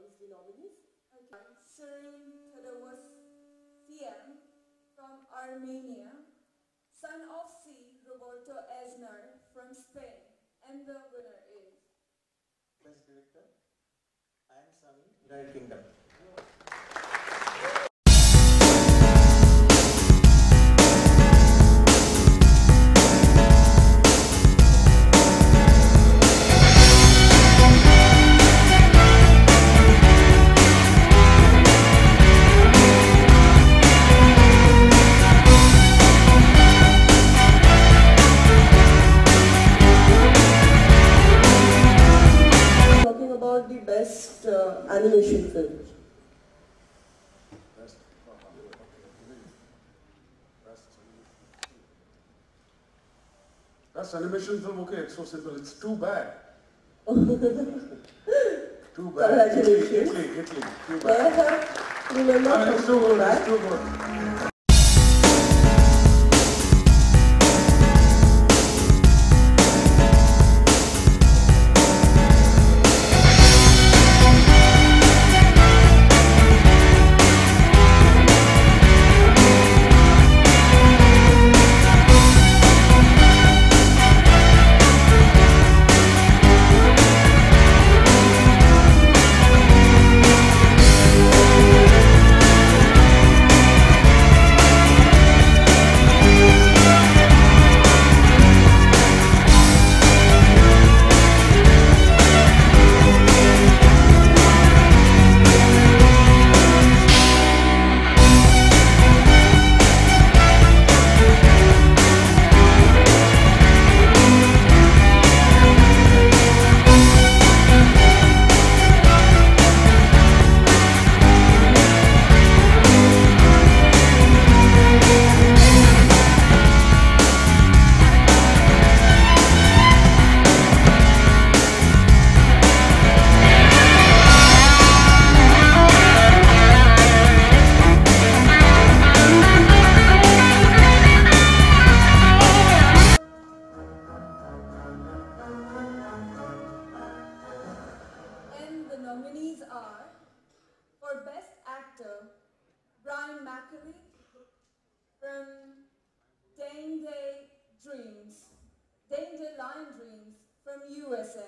announce the nominees. Cyril Tadeusz from Armenia, son of C. Roberto Esner from Spain, and the winner is Best Director, I am Sami, United Kingdom. the best animation film. Best animation film, okay, it's so simple, it's Too Bad. Too bad. Italy, Too Bad. Remember It's too good, it's too good. The nominees are, for Best Actor, Brian McAlee from Dane Lion Dreams from USA,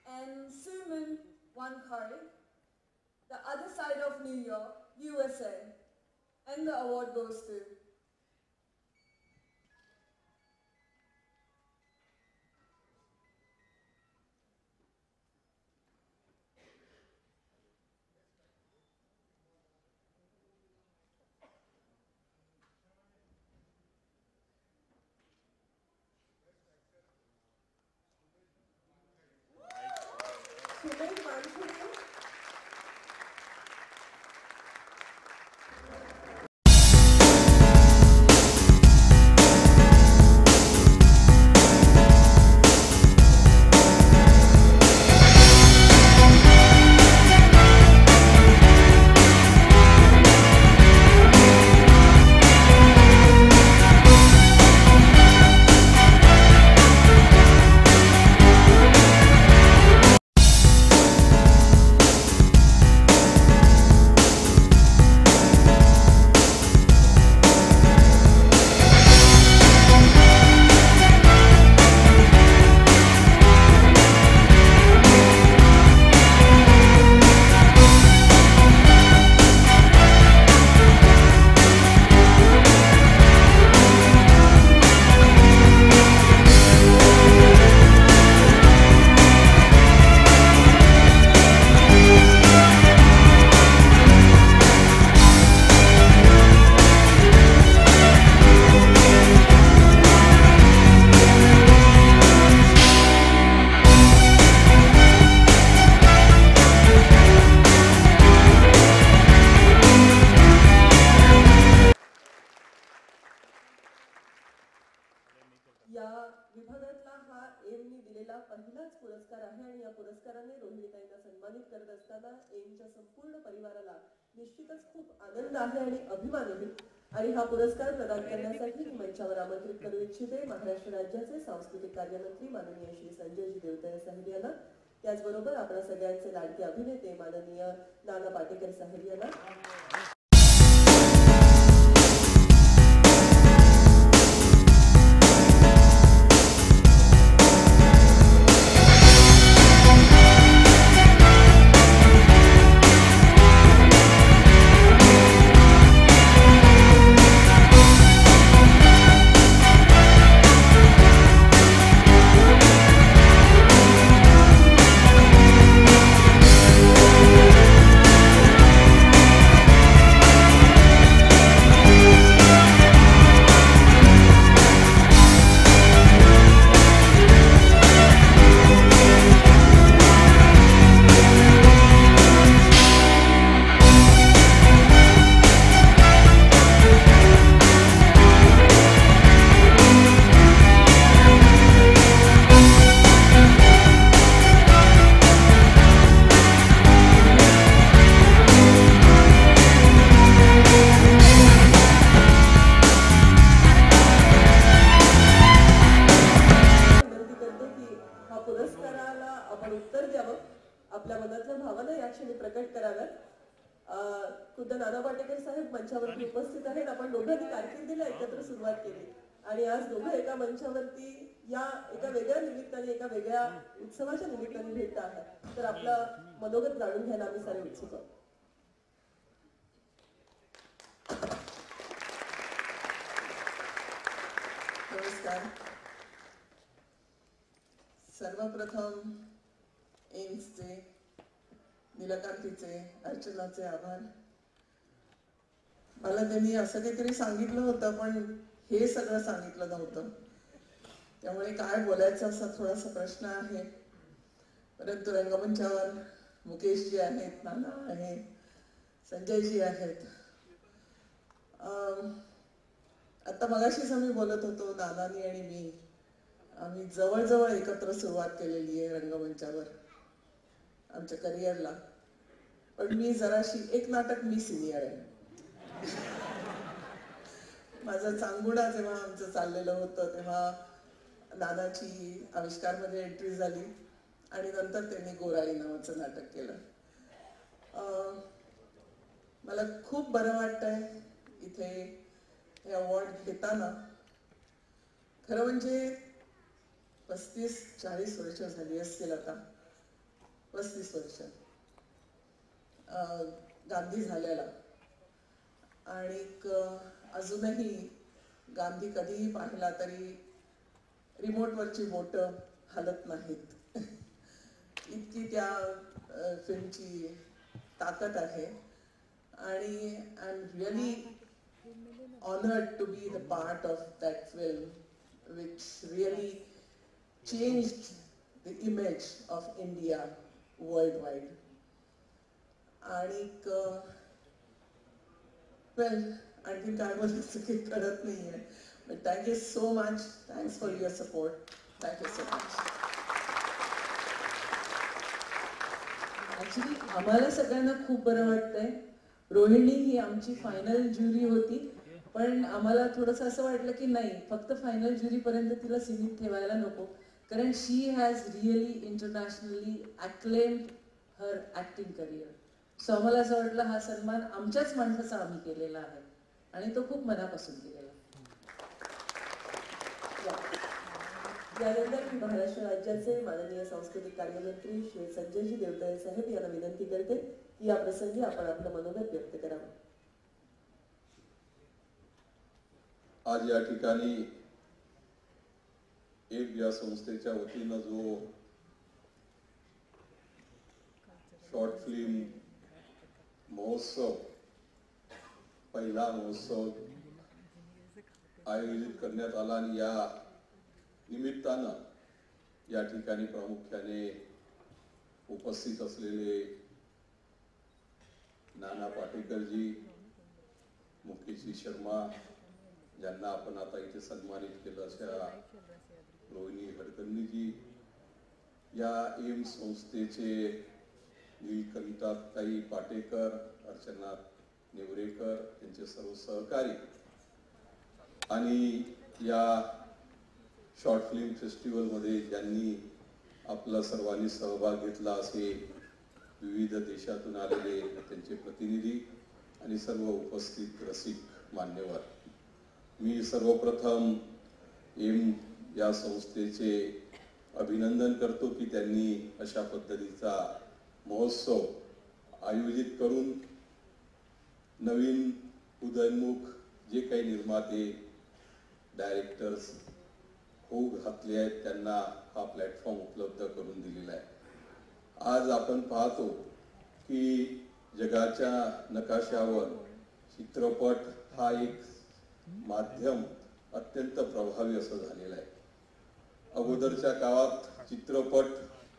and Suman Wankari, The Other Side of New York, USA, and the award goes to Suman Wankari. या विभागातला हा एमनी दिलेला पहिलाच पुरस्कार आहे आणि या पुरस्काराने रोहिणीताईंना सन्मानित करत असताना एमच्या संपूर्ण परिवाराला निश्चितच खूप आनंद आहे आणि अभिमान आहे. आणि हा पुरस्कार प्रदान करण्यासाठी मी मंचावर आमंत्रित करू इच्छिते महाराष्ट्र राज्याचे सांस्कृतिक कार्यमंत्री माननीय श्री संजयजी देवतळे साहेब यांना. त्याचबरोबर आपल्या सगळ्यांचे लाडके अभिनेते माननीय नाना पाटेकर साहेब यांना पुरस्काराला आपण उत्तर द्यावं, आपल्या मनातल्या भावना या क्षणी प्रकट कराव्यात. खुद्द नाना पाटेकर साहेब मंचावरती उपस्थित आहेत. आपण दोघांनी कारकिर्दीला एकत्र सुरुवात केली आणि आज दोघं एका मंचावरती या एका वेगळ्या निमित्ताने एका वेगळ्या उत्सवाच्या निमित्ताने भेटत आहात. तर आपलं मनोगत जाणून घ्यायला आम्ही सारे उत्सुक आहोत. नमस्कार. सर्वप्रथम एम्सचे, नीलकांतीचे, अर्चनाचे आभार. मला त्यांनी असं काहीतरी सांगितलं होतं पण हे सगळं सांगितलं नव्हतं, त्यामुळे काय बोलायचं असा थोडासा प्रश्न आहे. परंतु रंगमंचावर मुकेशजी आहेत, नाना आहे, संजयजी आहेत. आता मगाशीच आम्ही बोलत होतो, नानानी आणि मी, आम्ही जवळजवळ एकत्र सुरुवात केलेली आहे रंगमंचावर आमच्या करिअरला. पण मी जराशी एक नाटक मी सिनियर आहे. माझा चांगुडा जेव्हा आमचं चाललेलं होतं तेव्हा नानाची आविष्कारमध्ये एंट्री झाली आणि नंतर त्यांनी गोराई नावाचं नाटक केलं. मला खूप बरं वाटतंय इथे हे अवॉर्ड घेताना. खरं म्हणजे 35-40 वर्ष झाली असतील आता, 35 वर्ष गांधी झाल्याला. आणि अजूनही गांधी कधीही पाहिला तरी रिमोटवरची बोटं हलत नाहीत. इतकी त्या फिल्मची ताकद आहे. आणि I am really honored to be the part of that film which really changed the image of India worldwide. आणि well, आणखी काय बोलायचं काही कळत नाहीये. But thank you so much. Thanks for your support. Thank you so much. Actually आम्हाला सगळ्यांना खूप बरं वाटतंय. रोहिणी ही आमची फायनल ज्युरी होती, पण आम्हाला थोडंसं असं वाटलं की नाही, फक्त फायनल ज्युरी पर्यंत तिला सीमित ठेवायला नको, कारण she has really internationally acclaimed her acting career. So आम्हाला असं वाटलं हा सन्मान आमच्याच माणसाचा आम्ही केलेला आहे आणि तो खूप मनापासून केलेला. यानंतर मी महाराष्ट्र राज्याचे माननीय सांस्कृतिक कार्यमंत्री श्री संजयजी देवतळे साहेब यांना विनंती करते की या प्रसंगी आपण आपलं मनोगत व्यक्त करावं. आज या ठिकाणी एक या संस्थेच्या वतीनं जो शॉर्ट फिल्म महोत्सव, पहिला महोत्सव आयोजित करण्यात आला आणि या निमित्तानं या ठिकाणी प्रामुख्याने उपस्थित असलेले नाना पाटेकरजी, मुकेशजी शर्मा, ज्यांना आपण आता इथे सन्मानित केलं, अशा रोहिणी हडकर्णीजी, या एम्स संस्थेचे नीलकंठाताई पाटेकर, अर्चना नेवरेकर यांचे सर्व सहकारी आणि या शॉर्ट फिल्म फेस्टिवलमध्ये ज्यांनी आपला सर्वांनी सहभाग घेतला असे विविध देशातून आलेले त्यांचे प्रतिनिधी आणि सर्व उपस्थित रसिक मान्यवर, मी सर्वप्रथम एम या संस्थेचे अभिनंदन करतो की त्यांनी अशा पद्धतीचा महोत्सव आयोजित करून नवीन उदयनमुख जे काही निर्माते डायरेक्टर्स होऊ घातले आहेत त्यांना हा प्लॅटफॉर्म उपलब्ध करून दिलेला आहे. आज आपण पाहतो की जगाच्या नकाशावर चित्रपट हा एक माध्यम अत्यंत प्रभावी असं झालेलं आहे. अगोदरच्या काळात चित्रपट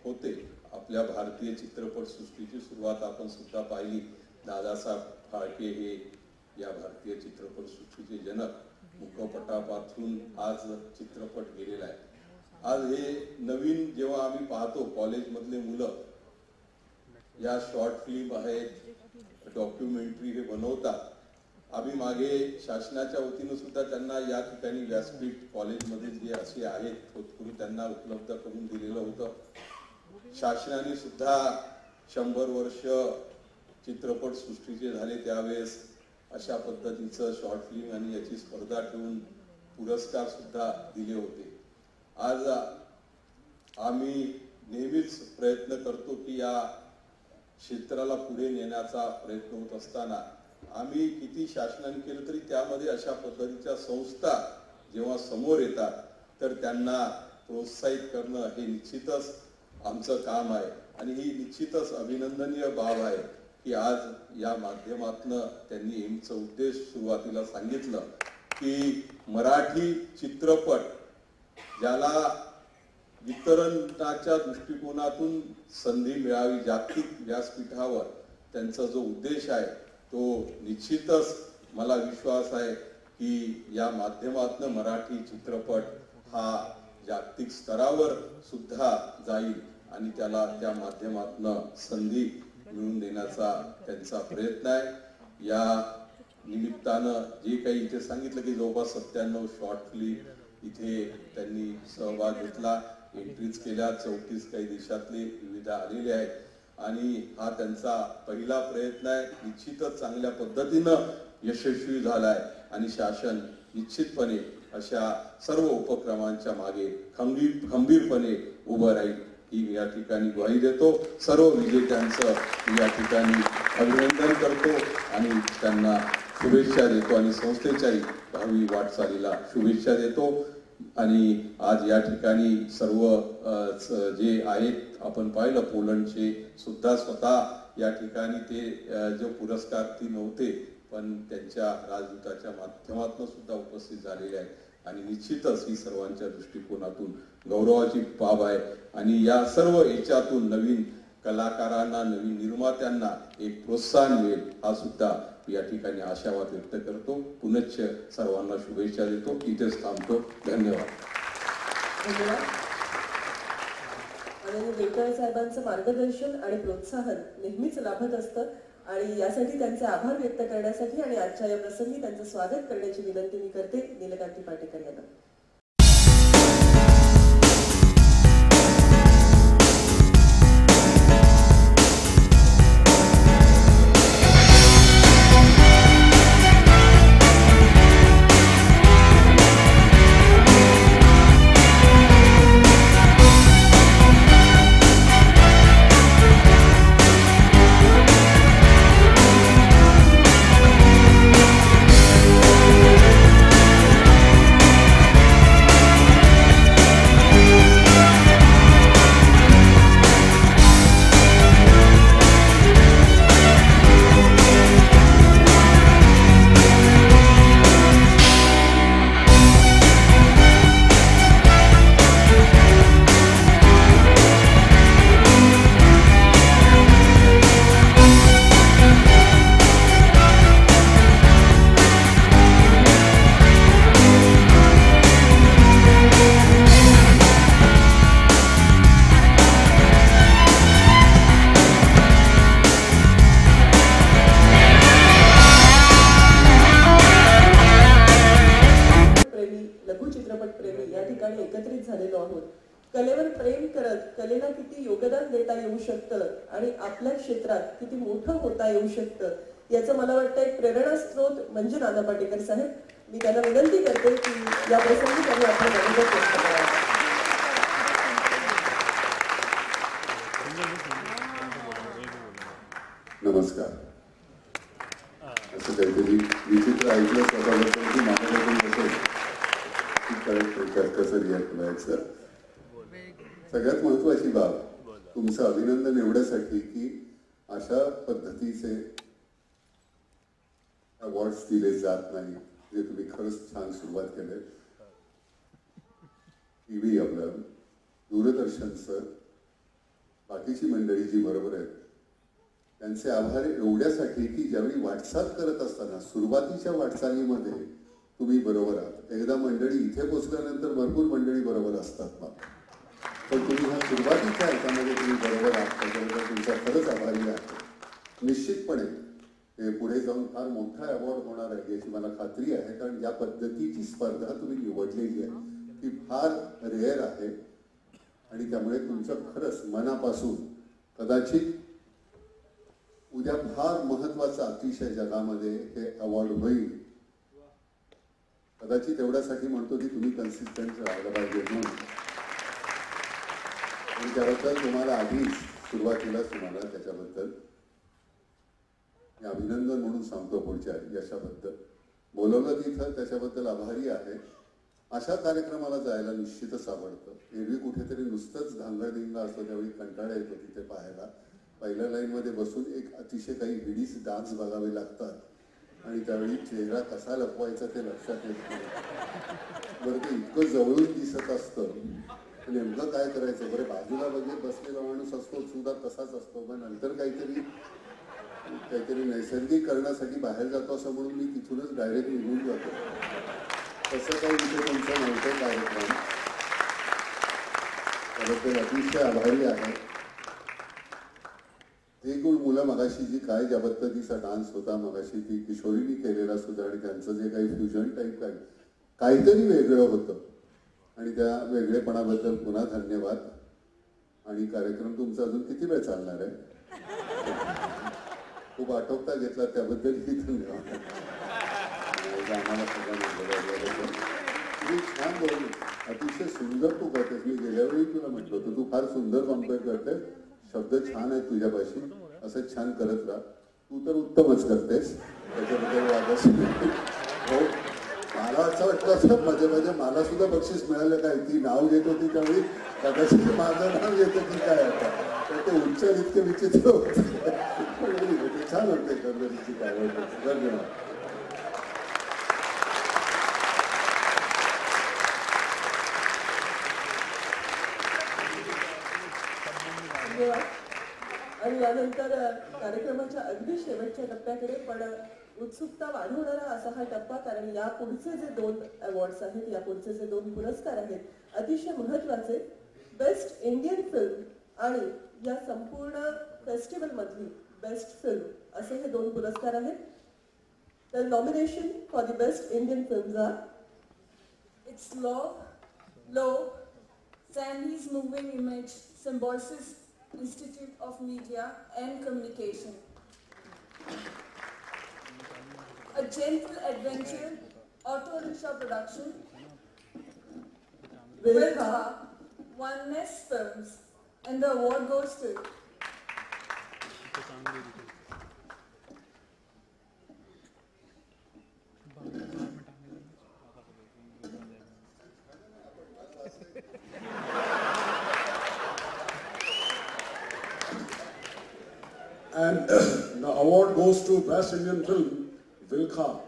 होते. आपल्या भारतीय चित्रपट सृष्टीची सुरुवात आपण सुद्धा पाहिली. दादासाहेब फाळके हे या भारतीय चित्रपट सृष्टीचे जनक. मुखपटापासून आज चित्रपट गेलेला आहे. आज हे नवीन जेव्हा आम्ही पाहतो कॉलेजमधले मुलं या शॉर्ट फिल्म आहेत, डॉक्युमेंटरी हे बनवतात. आम्ही मागे शासनाच्या वतीनं सुद्धा त्यांना या ठिकाणी व्यासपीठ कॉलेजमध्ये जे असे आहेत होतकरू त्यांना उपलब्ध करून दिलेलं होतं. शासनाने सुद्धा 100 वर्ष चित्रपट सृष्टीचे झाले त्यावेळेस अशा पद्धतीचं शॉर्ट फिल्म आणि याची स्पर्धा ठेवून पुरस्कार सुद्धा दिले होते. आज आम्ही नेहमीच प्रयत्न करतो की या क्षेत्राला पुढे नेण्याचा प्रयत्न होत असताना आम्ही किती शासनाने केलं तरी त्यामध्ये अशा पद्धतीच्या संस्था जेव्हा समोर येतात तर त्यांना प्रोत्साहित करणं हे निश्चितच आमचं काम आहे. आणि ही निश्चितच अभिनंदनीय बाब आहे की आज या माध्यमातून त्यांनी एमचा उद्देश सुरुवातीला सांगितलं की मराठी चित्रपट ज्याला वितरणाच्या दृष्टिकोनातून संधी मिळावी जागतिक व्यासपीठावर, त्यांचा जो उद्देश आहे तो निश्चितच मला विश्वास आहे की या माध्यमातून मराठी चित्रपट हा जागतिक स्तरावर सुद्धा जाईल आणि त्याला त्या माध्यमातून संधी मिळवून देण्याचा त्यांचा प्रयत्न आहे. या निमित्तानं जे काही इथे सांगितलं की जवळपास 97 शॉर्ट फिल्म इथे त्यांनी सहभाग घेतला, एंट्रीज केल्या. 34 काही देशातले विविध आलेले आहेत आणि हा त्यांचा पहिला प्रयत्न आहे. निश्चितच चांगल्या पद्धतीनं यशस्वी झालाय आणि शासन निश्चितपणे अशा सर्व उपक्रमांच्या मागे खंबीरपणे उभं राहील ही या ठिकाणी ग्वाही देतो. सर्व विजेत्यांचं या ठिकाणी अभिनंदन करतो आणि त्यांना शुभेच्छा देतो आणि संस्थेच्याही भावी वाटचालीला शुभेच्छा देतो. आणि आज या ठिकाणी सर्व जे आहेत आपण पाहिलं पोलंडचे सुद्धा स्वतः या ठिकाणी ते जो पुरस्कार्थी नव्हते पण त्यांच्या राजदूताच्या माध्यमातून सुद्धा उपस्थित झालेले आहेत आणि निश्चितच ही सर्वांच्या दृष्टिकोनातून गौरवाची बाब आहे. आणि या सर्व याच्यातून नवीन कलाकारांना नवीन निर्मात्यांना एक प्रोत्साहन मिळेल हा सुद्धा या ठिकाणी आशावाद व्यक्त करतो. पुनश्च सर्वांना शुभेच्छा देतो. इथेच थांबतो. धन्यवाद. आणि देवकळे साहेबांचं मार्गदर्शन आणि प्रोत्साहन नेहमीच लाभत असतं आणि यासाठी त्यांचे आभार व्यक्त करण्यासाठी आणि आजच्या या प्रसंगी त्यांचं स्वागत करण्याची विनंती मी करते नीलकांती पाटेकर यांना. कलेवर प्रेम करत कलेला किती योगदान देता येऊ शकतं आणि आपल्या क्षेत्रात किती मोठं होता येऊ शकतं याचं मला वाटतं एक प्रेरणास्त्रोत म्हणजे नाना पाटेकर साहेब. मी त्यांना विनंती करते की या प्रसंगी त्यांनी आपलं मनोगत व्यक्त करावं. नमस्कार. असं काहीतरी विचित्र ऐकलं स्वतःबद्दल की माझ्याबद्दल असेल की करेक्ट कसं रिॲक्ट व्हायचं. सगळ्यात महत्वाची बाब तुमचं अभिनंदन एवढ्यासाठी की अशा पद्धतीचे अवॉर्ड्स दिले जात नाही जे तुम्ही खरंच छान सुरुवात केले. टीव्ही आपलं दूरदर्शनचं बाकीची मंडळी जी बरोबर आहेत त्यांचे आभार एवढ्यासाठी की ज्यावेळी वाटचाल करत असताना सुरुवातीच्या वाटचालीमध्ये तुम्ही बरोबर आहात. एकदा मंडळी इथे पोचल्यानंतर भरपूर मंडळी बरोबर असतात मग, पण तुम्ही ह्या सुरुवातीच्या ह्याच्यामध्ये तुम्ही बरोबर आहात त्याच्याबद्दल तुमचा खरंच आभारी आहे. निश्चितपणे हे पुढे जाऊन फार मोठा अवॉर्ड होणार आहे याची मला खात्री आहे, कारण या पद्धतीची स्पर्धा तुम्ही निवडलेली आहे ती फार रेअर आहे आणि त्यामुळे तुमचं खरंच मनापासून कदाचित उद्या फार महत्वाचं अतिशय जगामध्ये हे अवॉर्ड होईल. कदाचित एवढ्यासाठी म्हणतो की तुम्ही कन्सिस्टंट राहायला पाहिजे म्हणून. आणि त्याबद्दल तुम्हाला आधीच सुरुवातीलाच तुम्हाला त्याच्याबद्दल अभिनंदन म्हणून सांगतो. पुढच्या यशाबद्दल बोलवलं तिथं त्याच्याबद्दल आभारी आहे. अशा कार्यक्रमाला जायला निश्चितच आवडतं. एरवी कुठेतरी नुसतंच धांगडधिंगा असतो त्यावेळी कंटाळा येतो तिथे पाहायला. पहिल्या लाईनमध्ये बसून एक अतिशय काही हिडीस डान्स बघावे लागतात आणि त्यावेळी चेहरा कसा लपवायचा ते लक्षात येत नाही. बरं ते इतकं जवळून दिसत असतं नेमकं काय करायचं. बरं बाजूला बघत बसलेला माणूस असतो सुद्धा तसाच असतो. पण नंतर काहीतरी नैसर्गिक करण्यासाठी बाहेर जातो असं म्हणून मी तिथूनच डायरेक्ट निघून जातो. तसं काही इथे तुमचं नव्हतं कार्यक्रम. त्याबद्दल अतिशय आभारी आहे. एक मुलं मगाशी जी काय ज्या पद्धतीचा डान्स होता मगाशी ती किशोरीनी केलेला सुद्धा आणि त्यांचं जे काही फ्युजन टाईप काहीतरी वेगळं होतं आणि त्या वेगळेपणाबद्दल पुन्हा धन्यवाद. आणि कार्यक्रम तुमचा अजून किती वेळ चालणार आहे. खूप आटोपता घेतला त्याबद्दलही धन्यवाद. आम्हाला तुम्ही छान बोलली अतिशय सुंदर तू करतेस. मी गेल्या वेळी तुला म्हटलं होतं तू फार सुंदर कम्पेअर करते. शब्द छान आहेत तुझ्यापाशी असं छान करत राहा. तू तर उत्तमच करतेस त्याच्याबद्दल वादच हो. मला असं वाटलं असं मध्ये मला सुद्धा बक्षीस मिळालं काय. ती नाव घेत होती त्यावेळी कदाचित माझं नाव घेतं की काय आता तर ते उच्चार इतके विचित्र होते. छान होते कर्मरीची काय धन्यवाद. आणि यानंतर कार्यक्रमाच्या अगदी शेवटच्या टप्प्याकडे पण उत्सुकता वाढवणारा असा हा टप्पा, कारण या पुढचे जे 2 अवॉर्ड्स आहेत या पुढचे जे 2 पुरस्कार आहेत अतिशय महत्वाचे. बेस्ट इंडियन फिल्म आणि या संपूर्ण फेस्टिवल मधली बेस्ट फिल्म असे हे 2 पुरस्कार आहेत. तर nomination for the best Indian films are It's Law, Sandy's Moving Image, Symbiosis Institute of Media and Communication. A Gentle Adventure, Auto Rickshaw Production, Wilha, Oneness Films, and the award goes to And the award goes to Best Indian Film, Wilha.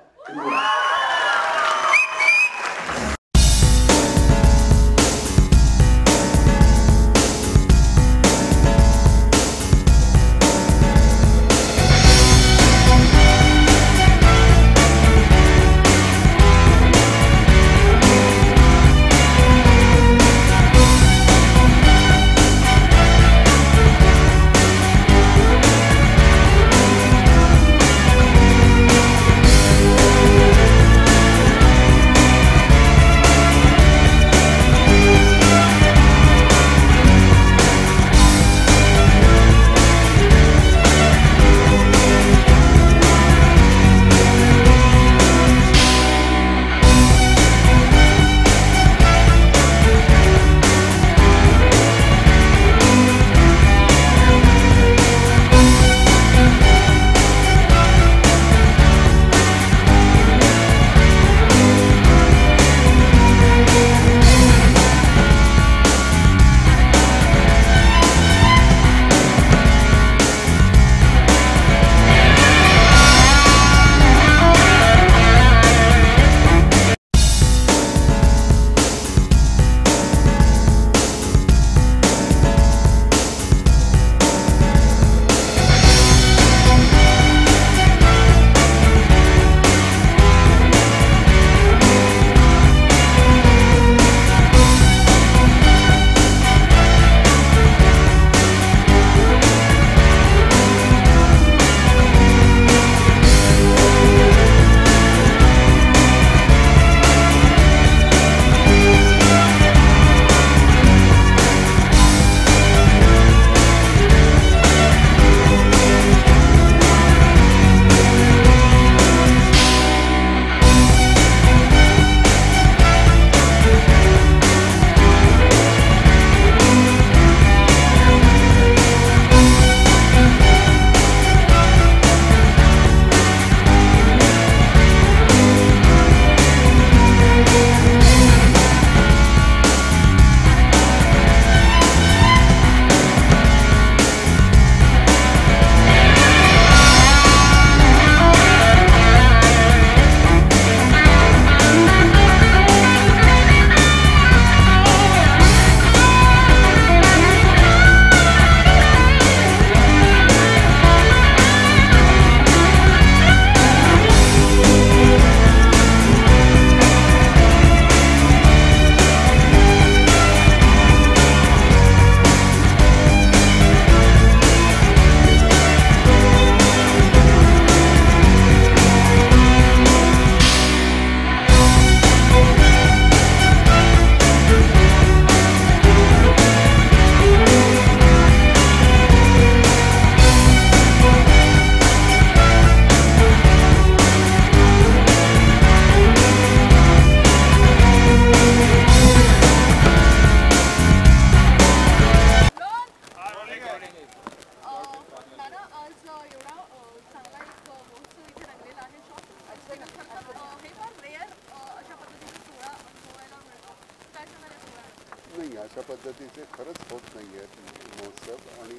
पद्धतीचे खरंच होत नाही आहेत महोत्सव आणि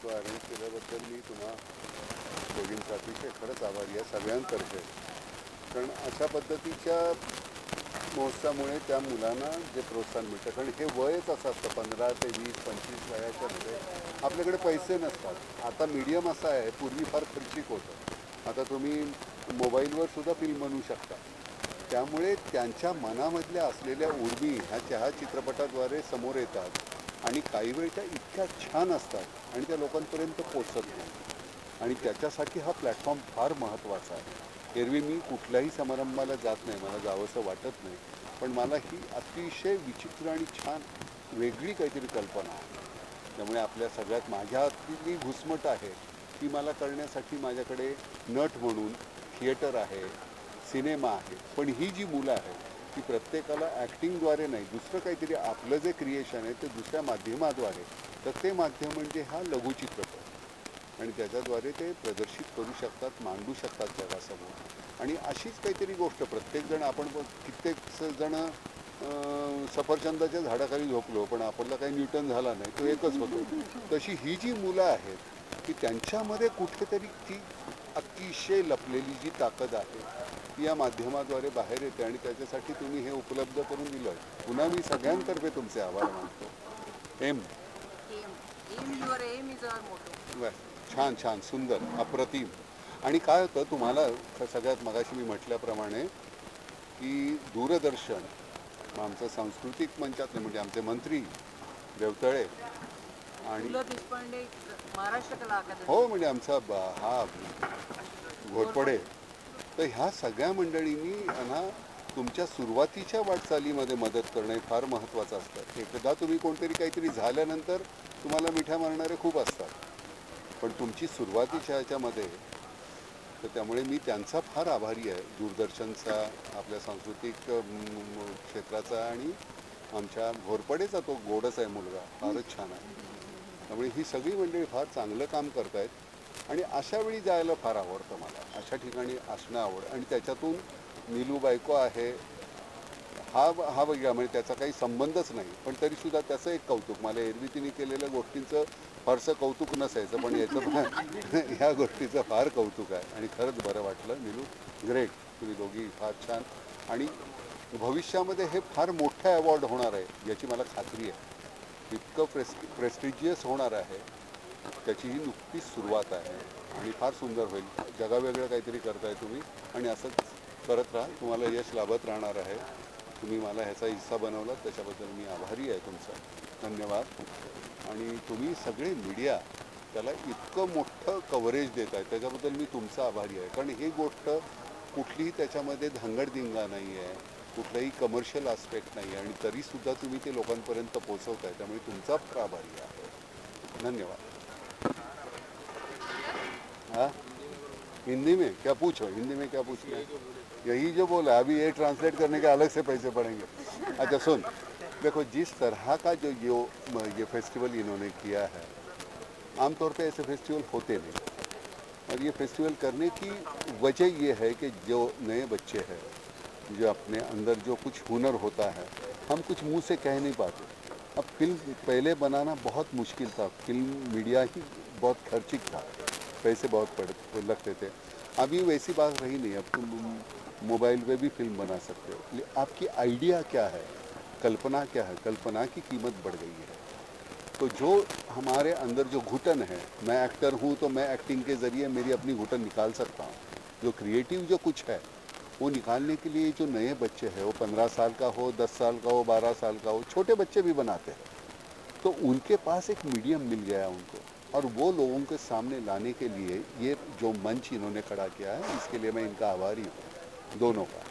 तो arrange केल्याबद्दल मी तुम्हा दोघींचा अतिशय खरंच आभारी आहे सगळ्यांतर्फे. कारण अशा पद्धतीच्या महोत्सवामुळे त्या मुलांना जे प्रोत्साहन मिळतं, कारण हे वयच असं असतं 15 ते 20, 25 वयाच्या मध्ये आपल्याकडे पैसे नसतात. आता मीडियम असा आहे, पूर्वी फार खर्चिक होतं, आता तुम्ही मोबाईलवर सुद्धा फिल्म बनवू शकता. त्यामुळे त्यांच्या मनामधल्या असलेल्या उर्मी ह्या चित्रपटाद्वारे समोर येतात आणि काही वेळ त्या इतक्या छान असतात आणि त्या लोकांपर्यंत पोचत नाही. आणि त्याच्यासाठी हा प्लॅटफॉर्म फार महत्त्वाचा आहे. एरवी मी कुठल्याही समारंभाला जात नाही, मला जावंसं वाटत नाही, पण मला ही अतिशय विचित्र आणि छान वेगळी काहीतरी कल्पना आहे. त्यामुळे आपल्या सगळ्यात माझ्यातली घुसमट आहे ती मला करण्यासाठी माझ्याकडे नट म्हणून थिएटर आहे, सिनेमा आहे, पण ही जी मुलं आहेत ती प्रत्येकाला ॲक्टिंगद्वारे नाही, दुसरं काहीतरी आपलं जे क्रिएशन आहे ते दुसऱ्या माध्यमाद्वारे, तर ते माध्यम म्हणजे हा लघुचित्रपट आणि त्याच्याद्वारे ते प्रदर्शित करू शकतात, मांडू शकतात जगासमोर. आणि अशीच काहीतरी गोष्ट प्रत्येकजण आपण कित्येक जण सफरचंदाच्या झाडाखाली झोपलो पण आपल्याला काही न्यूटन झाला नाही, तो एकच होतो. तशी ही जी मुलं आहेत की त्यांच्यामध्ये कुठेतरी ती अतिशय लपलेली जी ताकद आहे ती या माध्यमाद्वारे बाहेर येते आणि त्याच्यासाठी तुम्ही हे उपलब्ध करून दिलं. पुन्हा मी सगळ्यांतर्फे तुमचे आभार मानतो. छान छान, सुंदर, अप्रतिम. आणि काय होतं तुम्हाला सगळ्यात मगाशी मी म्हटल्याप्रमाणे की दूरदर्शन आमचं सांस्कृतिक मंचातले म्हणजे आमचे मंत्री देवतळे आणि महाराष्ट्र कला अकादमी, हो म्हणजे आमचा हा घोरपडे, तर ह्या सगळ्या मंडळींनी यांना तुमच्या सुरुवातीच्या वाटचालीमध्ये मदत करणं हे फार महत्त्वाचं असतं. एकदा तुम्ही कोणतरी काहीतरी झाल्यानंतर तुम्हाला मिठ्या मारणारे खूप असतात, पण तुमची सुरुवातीच्या ह्याच्यामध्ये, तर त्यामुळे मी त्यांचा फार आभारी आहे, दूरदर्शनचा, आपल्या सांस्कृतिक क्षेत्राचा आणि आमच्या घोरपडेचा तो गोडच आहे मुलगा, फारच छान आहे. त्यामुळे ही सगळी मंडळी फार चांगलं काम करत आहेत आणि अशा वेळी जायला फार आवडतं मला, अशा ठिकाणी असणं आवड. आणि त्याच्यातून नीलू बायको आहे हा वेगळा, म्हणजे त्याचा काही संबंधच नाही, पण तरीसुद्धा त्याचं एक कौतुक, मला एरवी तिने केलेल्या गोष्टींचं फारसं कौतुक नसायचं, पण याचं ह्या गोष्टीचं फार कौतुक आहे आणि खरंच बरं वाटलं. नीलू ग्रेट, तुम्ही दोघी फार छान. आणि भविष्यामध्ये हे फार मोठं अवॉर्ड होणार आहे याची मला खात्री आहे. इतकं प्रेस्टिजियस होणार आहे, त्याची ही नुकतीच सुरुवात आहे आणि फार सुंदर होईल. जगावेगळं काहीतरी करताय तुम्ही आणि असंच करत राहा, तुम्हाला यश लाभत राहणार आहे. तुम्ही मला ह्याचा हिस्सा बनवलात त्याच्याबद्दल मी आभारी आहे तुमचा, धन्यवाद. आणि तुम्ही सगळे मीडिया त्याला इतकं मोठं कव्हरेज देत आहे त्याच्याबद्दल मी तुमचा आभारी आहे. कारण ही गोष्ट कुठलीही त्याच्यामध्ये धांगडधिंगा नाही आहे, कुठलाही कमर्शियल आस्पेक्ट नाही आहे आणि तरीसुद्धा तुम्ही ते लोकांपर्यंत पोचवताय, त्यामुळे तुमचा फार आभारी आहे. धन्यवाद. हाँ, हिंदी में क्या पूछो, हिंदी में क्या पूछना है? यही जो बोला, अभी ये ट्रांसलेट करने के अलग से पैसे पड़ेंगे. अच्छा सुन, देखो जिस तरह का जो ये फेस्टिवल इन्होंने किया है, आमतौर पे ऐसे फेस्टिवल होते नहीं, और ये फेस्टिवल करने की वजह ये है कि जो नए बच्चे हैं, जो अपने अंदर जो कुछ हुनर होता है, हम कुछ मुंह से कह नहीं पाते. अब फिल्म पहले बनाना बहुत मुश्किल था, फिल्म मीडिया ही बहुत खर्चिक था, पैसे बहुत लगते थे. अभी वैसी बात रही नहीं, अब तुम मोबाइल पे भी फिल्म बना सकते हो. आपकी आइडिया क्या है, कल्पना क्या है, कल्पना की कीमत बढ़ गई है. तो जो हमारे अंदर जो घुटन है, मैं एक्टर हूँ तो मैं एक्टिंग के ज़रिए मेरी अपनी घुटन निकाल सकता हूँ. जो क्रिएटिव जो कुछ है वो निकालने के लिए जो नए बच्चे हैं, वो 15 साल का हो, 10 साल का हो, 12 साल का हो, छोटे बच्चे भी बनाते हैं, तो उनके पास एक मीडियम मिल गया उनको, और वो लोगों के सामने लाने के लिए ये जो मंच इन्होंने खड़ा किया है, इसके लिए मैं इनका आभारी हूँ, दोनों का.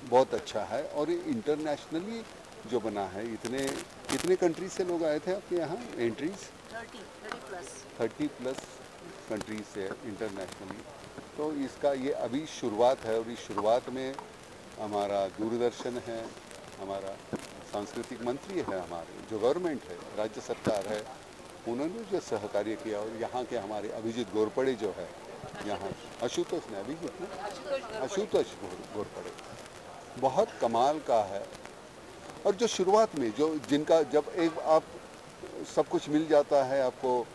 बहुत अच्छा है. और ये इंटरनेशनली जो बना है, इतने कंट्रीज से लोग आए थे आपके यहाँ एंट्रीज? 30+ कंट्रीज से इंटरनेशनली. तो इसका ये अभी शुरुआत है और इस शुरुआत में हमारा दूरदर्शन है, हमारा सांस्कृतिक मंत्री है, हमारे जो गवर्नमेंट है, राज्य सरकार है, उन्होंने जो सहकार्य किया, और यहाँ के हमारे अभिजीत घोरपड़े जो है, यहाँ आशुतोष ने आशुतोष घोरपड़े बहुत कमाल का है. और जो शुरुआत में जो जिनका जब एक आप सब कुछ मिल जाता है, आपको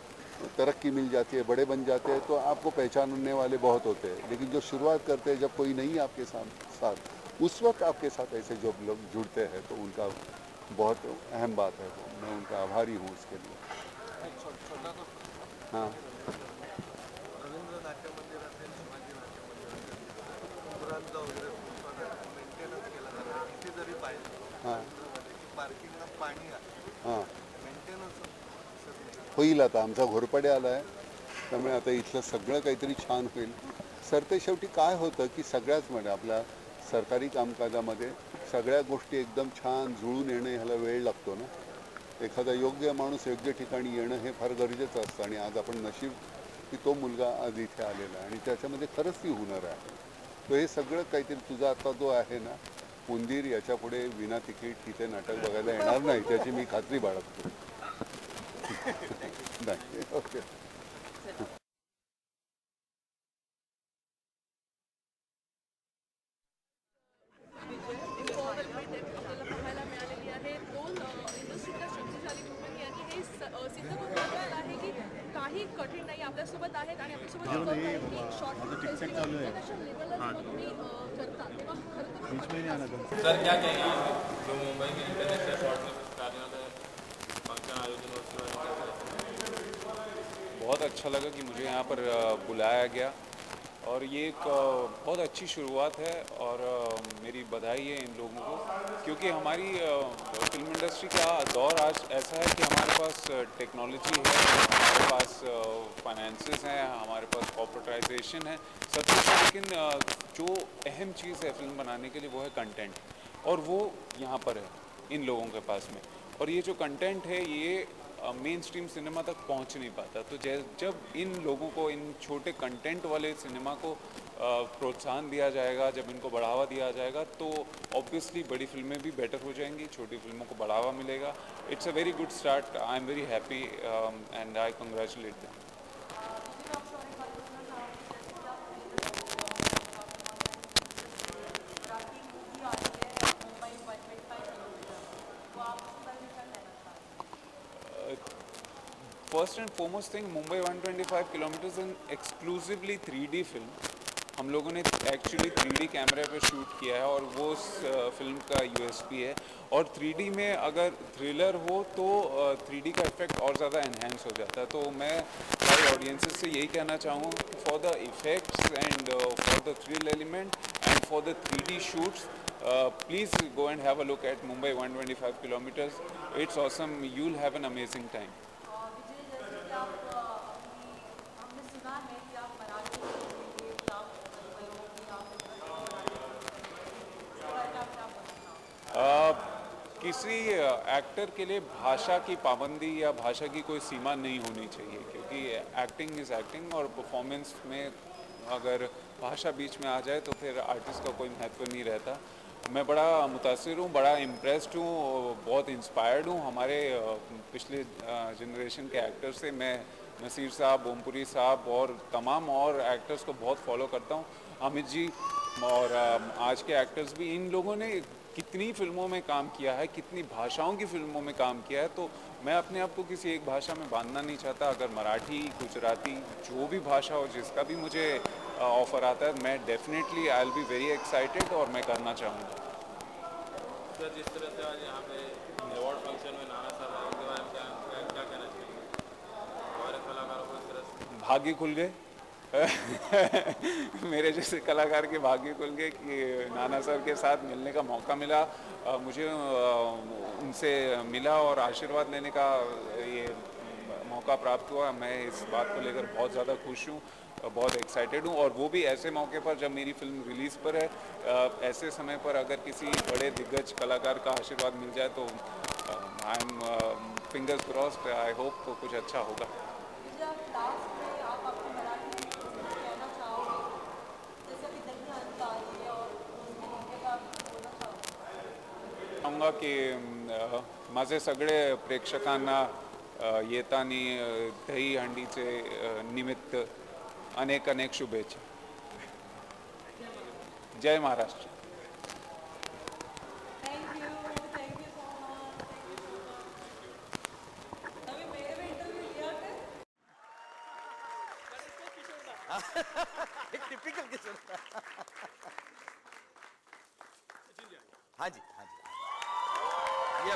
तरक्की मिल जाती है, बड़े बन जाते हैं, तो आपको पहचानने वाले बहुत होते हैं। लेकिन जो शुरुआत करते हैं, जब कोई नहीं आपके साथ उस वक्त आपके साथ ऐसे जो लोग जुड़ते हैं, तो उनका बहुत अहम बात है। वो मैं उनका आभारी हूँ उसके लिए। हाँ, रवींद्र नाट्य मंदिर असेल, शिवाजी नाट्य मंदिर असेल, पुरांचा वगैरे मेंटेनन्स केला जातो. किती जरी पाहिजे हां, पार्किंगला पाणी आहे, हां. मेंटेनन्स होईल. आता आमचा घोरपडे आला आहे, त्यामुळे आता इथलं सगळं काहीतरी छान होईल. सरते शेवटी काय होतं की सगळ्याच मध्ये आपल्या सरकारी कामकाजामध्ये सगळ्या गोष्टी एकदम छान जुळून येणं ह्याला वेळ लागतो ना. एखादा योग्य माणूस योग्य ठिकाणी येणं हे फार गरजेचं असतं. आणि आज आपण नशीब की तो मुलगा आज इथे आलेला आहे आणि त्याच्यामध्ये खरंच ती हुनर आहे. तो हे सगळं काहीतरी तुझा आता जो आहे ना उंदीर, याच्यापुढे विना तिकीट तिथे नाटक बघायला येणार नाही, त्याची मी खात्री बाळगतो. नाही, ओके. आपल्याला पाहायला मिळालेली आहे. दोन इंडस्ट्रीतल्या शक्तिशाली कुटुंबी यांनी हे सिद्ध करून दाखवलं आहे की काही कठीण नाही. आपल्यासोबत आहेत आणि आपल्यासोबत दाखवत आहेत की शॉर्ट फिल्म फेस्टिवल इंटरनॅशनल लेवलला जेव्हा तुम्ही करता तेव्हा खरं तर सर क्या कहेंगे जो मुंबई के इंटरनेशनल शॉर्ट फिल्म कार्यालय फंक्शन आयोजन बहुत अच्छा लगा कि मुझे यहाँ पर बुलाया गया और ये एक बहुत अच्छी शुरुआत है और मेरी बधाई है इन लोगों को, क्योंकि हमारी फिल्म इंडस्ट्री का दौर आज ऐसा है कि हमारे पास टेक्नोलॉजी है, हमारे पास फाइनेंसेस हैं, हमारे पास कॉर्पोरेटाइजेशन है, सब कुछ है, लेकिन जो अहम चीज़ है फिल्म बनाने के लिए वो है कंटेंट, और वो यहाँ पर है इन लोगों के पास में। और ये जो कंटेंट है ये मेन स्ट्रीम सिनेमा तक पहुंच नहीं पाता, तो जब इन लोगों को, इन छोटे कंटेंट वाले सिनेमा को प्रोत्साहन दिया जाएगा, जब इनको बढ़ावा दिया जाएगा, तो ऑब्वियसली बड़ी फिल्में भी बेटर हो जाएंगी, छोटी फिल्मों को बढ़ावा मिलेगा. It's a very good start. I am very happy and I congratulate them. First and foremost thing, Mumbai 125 kilometres an exclusively 3D film. हम लोगों ने एक्चुअली 3D कैमरे पे शूट किया है और वो उस फिल्म का यूएसपी है. और 3D में अगर थ्रिलर हो तो 3D का इफेक्ट और ज़्यादा एनहेंस हो जाता है. तो मैं सारे ऑडियंसेस से यही कहना चाहूँगा, for the effects end for the thrill element end for the 3D shoots, please go and have a look at Mumbai 125 kilometers. It's awesome. You'll have an amazing time. किसी एक्टर के लिए भाषा की पाबंदी या भाषा की कोई सीमा नहीं होनी चाहिए, क्योंकि एक्टिंग इज़ एक्टिंग और परफॉर्मेंस में अगर भाषा बीच में आ जाए तो फिर आर्टिस्ट का कोई महत्व नहीं रहता. मैं बड़ा मुतासिर हूँ, बड़ा इम्प्रेस्ड हूँ, बहुत इंस्पायर्ड हूँ हमारे पिछले जनरेशन के एक्टर से. मैं नसीर साहब, ओमपुरी साहब और तमाम और एक्टर्स को बहुत फॉलो करता हूँ. अमित जी और आज के एक्टर्स भी, इन लोगों ने कितनी फिल्मों में काम किया है, कितनी भाषाओं की फिल्मों में काम किया है. तो मैं अपने आप को किसी एक भाषा में बांधना नहीं चाहता. अगर मराठी, गुजराती, जो भी भाषा हो, जिसका भी मुझे ऑफ़र आता है, मैं definitely I will be very excited और मैं करना चाहूँगा. सर, जिस तरह से आज यहाँ पे अवार्ड फंक्शन में नाना साहब आए, उनके बारे में क्या कहना चाहिए? हमारे कलाकारों को इस तरह से भाग्य खुल गए. मेरे जैसे कलाकार के भाग्य खुल गए कि नाना सर के साथ मिलने का मौका मिला. मुझे उनसे मिला और आशीर्वाद लेने का ये मौका प्राप्त हुआ. मैं इस बात को लेकर बहुत ज़्यादा खुश हूँ, बहुत एक्साइटेड हूँ. और वो भी ऐसे मौके पर जब मेरी फिल्म रिलीज़ पर है, ऐसे समय पर अगर किसी बड़े दिग्गज कलाकार का आशीर्वाद मिल जाए तो I am fingers crossed. I hope कुछ अच्छा होगा. सांगूंगा की माझे सगळे प्रेक्षकांना येतानी दहीहंडीचे निमित्त अनेक अनेक शुभेच्छा. जय Maharashtra. Thank you so typical Kishore. हाँ जी, हाँ जी, ये